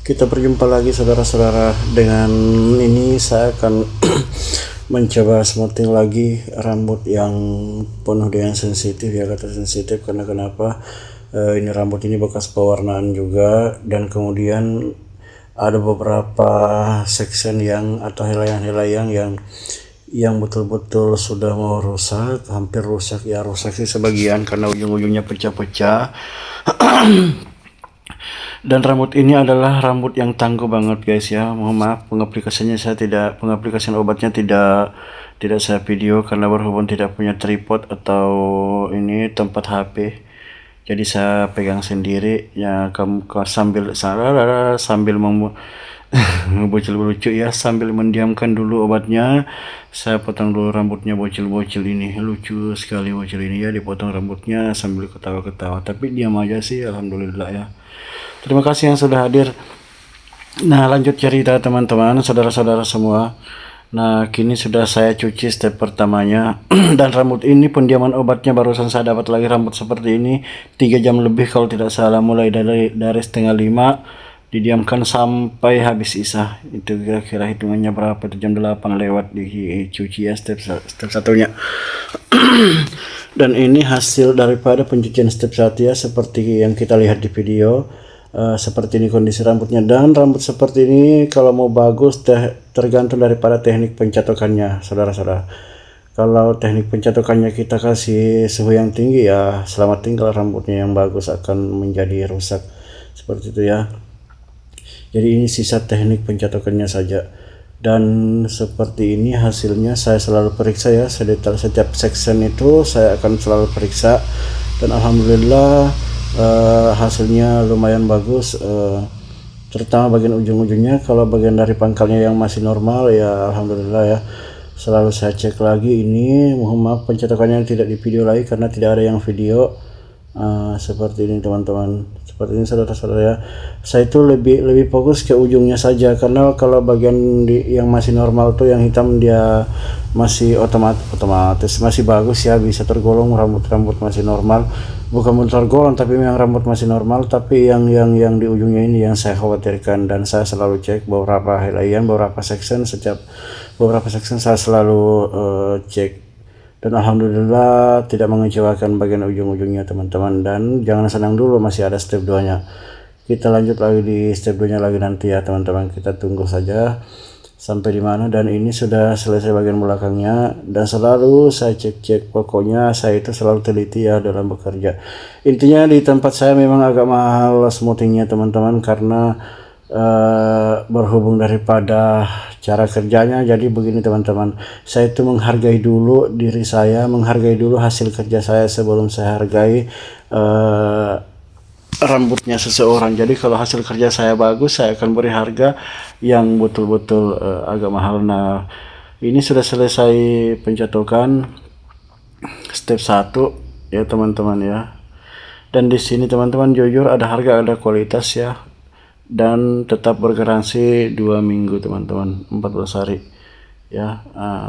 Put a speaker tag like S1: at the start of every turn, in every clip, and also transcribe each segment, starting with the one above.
S1: Kita berjumpa lagi saudara-saudara. Dengan ini saya akan mencoba smoothing lagi rambut yang penuh dengan sensitif, ya kata sensitif karena kenapa? Ini rambut ini bekas pewarnaan juga, dan kemudian ada beberapa section yang atau helaian-helaian yang betul-betul sudah mau rusak, hampir rusak, ya rusak sih sebagian karena ujung-ujungnya pecah-pecah. Dan rambut ini adalah rambut yang tangguh banget guys ya. Mohon maaf pengaplikasian obatnya tidak saya video karena berhubung tidak punya tripod atau ini tempat HP. Jadi saya pegang sendiri ya, sambil bocil lucu ya, sambil mendiamkan dulu obatnya. Saya potong dulu rambutnya bocil-bocil ini, lucu sekali bocil ini ya, dipotong rambutnya sambil ketawa-ketawa, tapi diam aja sih, alhamdulillah ya. Terima kasih yang sudah hadir. Nah, lanjut cerita teman-teman, saudara-saudara semua. Nah, kini sudah saya cuci step pertamanya dan rambut ini pendiaman obatnya barusan saya dapat lagi rambut seperti ini 3 jam lebih kalau tidak salah, mulai dari setengah 5 didiamkan sampai habis isya. Itu kira-kira hitungannya berapa? Itu jam 8 lewat dicuci ya step satunya. Dan ini hasil daripada pencucian step 1 ya, seperti yang kita lihat di video. Seperti ini kondisi rambutnya, dan rambut seperti ini kalau mau bagus tergantung daripada teknik pencatokannya saudara-saudara. Kalau teknik pencatokannya kita kasih suhu yang tinggi ya selamat tinggal, rambutnya yang bagus akan menjadi rusak seperti itu ya. Jadi ini sisa teknik pencatokannya saja, dan seperti ini hasilnya. Saya selalu periksa ya, sedetail setiap section itu saya akan selalu periksa, dan alhamdulillah hasilnya lumayan bagus, terutama bagian ujung-ujungnya. Kalau bagian dari pangkalnya yang masih normal ya alhamdulillah ya, selalu saya cek lagi ini. Mohon maaf pencetakannya tidak di video lagi karena tidak ada yang video. Seperti ini teman-teman, seperti ini saudara-saudara ya. Saya itu lebih fokus ke ujungnya saja, karena kalau bagian yang masih normal tuh yang hitam dia masih otomatis masih bagus ya, bisa tergolong rambut masih normal. Bukan tergolong tapi memang rambut masih normal, tapi yang di ujungnya ini yang saya khawatirkan, dan saya selalu cek beberapa helaian, beberapa section saya selalu cek. Dan alhamdulillah tidak mengecewakan bagian ujung-ujungnya teman-teman. Dan jangan senang dulu, masih ada step 2 nya. Kita lanjut lagi di step 2 nya lagi nanti ya teman-teman, kita tunggu saja sampai di mana. Dan ini sudah selesai bagian belakangnya, dan selalu saya cek-cek, pokoknya saya itu selalu teliti ya dalam bekerja. Intinya di tempat saya memang agak mahal smoothingnya teman-teman, karena berhubung daripada cara kerjanya. Jadi begini teman-teman, saya itu menghargai dulu diri saya, menghargai dulu hasil kerja saya sebelum saya hargai rambutnya seseorang. Jadi kalau hasil kerja saya bagus, saya akan beri harga yang betul-betul agak mahal. Nah, ini sudah selesai pencatokan step 1 ya teman-teman ya. Dan di sini teman-teman jujur ada harga, ada kualitas ya, dan tetap bergaransi 2 minggu teman-teman, 14 hari ya.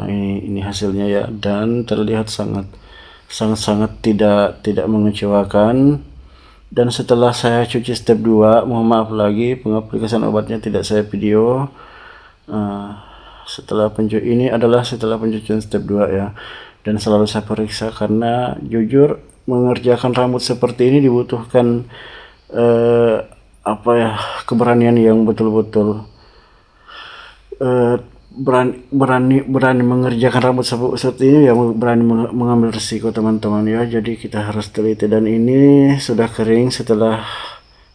S1: Ini hasilnya ya, dan terlihat sangat tidak mengecewakan. Dan setelah saya cuci step 2, mohon maaf lagi pengaplikasian obatnya tidak saya video. Setelah pencucian step 2 ya, dan selalu saya periksa karena jujur mengerjakan rambut seperti ini dibutuhkan keberanian yang betul-betul berani mengerjakan rambut seperti ini ya, berani mengambil risiko teman-teman ya. Jadi kita harus teliti, dan ini sudah kering setelah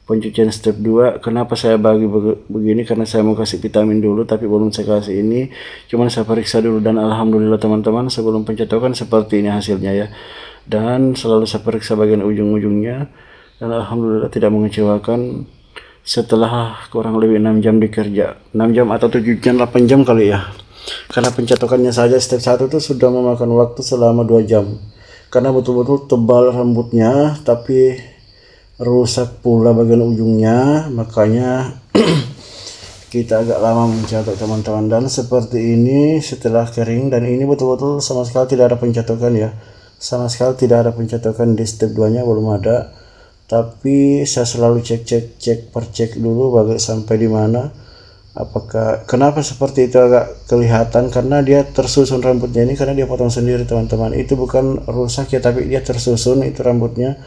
S1: pencucian step 2. Kenapa saya bagi begini? Karena saya mau kasih vitamin dulu, tapi belum saya kasih ini, cuman saya periksa dulu. Dan alhamdulillah teman-teman, sebelum pencatokan seperti ini hasilnya ya, dan selalu saya periksa bagian ujung-ujungnya, dan alhamdulillah tidak mengecewakan. Setelah kurang lebih 6 jam dikerja, 6 jam atau 7 jam 8 jam kali ya, karena pencatokannya saja step 1 itu sudah memakan waktu selama 2 jam, karena betul-betul tebal rambutnya tapi rusak pula bagian ujungnya, makanya kita agak lama mencatok teman-teman. Dan seperti ini setelah kering, dan ini betul-betul sama sekali tidak ada pencatokan ya, sama sekali tidak ada pencatokan di step 2 nya, belum ada. tapi saya selalu cek dulu bagai sampai di mana. Apakah kenapa seperti itu agak kelihatan, karena dia tersusun rambutnya ini, karena dia potong sendiri teman-teman. Itu bukan rusak ya, tapi dia tersusun, itu rambutnya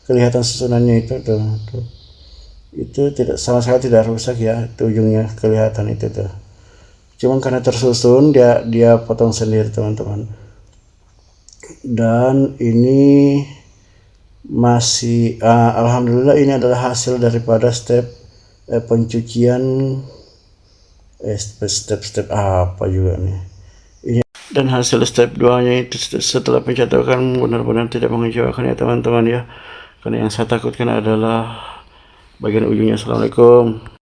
S1: kelihatan susunannya itu tuh. Itu tidak sama sekali tidak rusak ya, itu ujungnya kelihatan itu tuh. Cuman karena tersusun dia potong sendiri teman-teman. Dan ini masih alhamdulillah ini adalah hasil daripada step pencucian step apa juga nih ini. Dan hasil step 2 nya itu setelah pencatokan benar-benar tidak mengecewakan ya teman-teman ya, karena yang saya takutkan adalah bagian ujungnya. Assalamualaikum.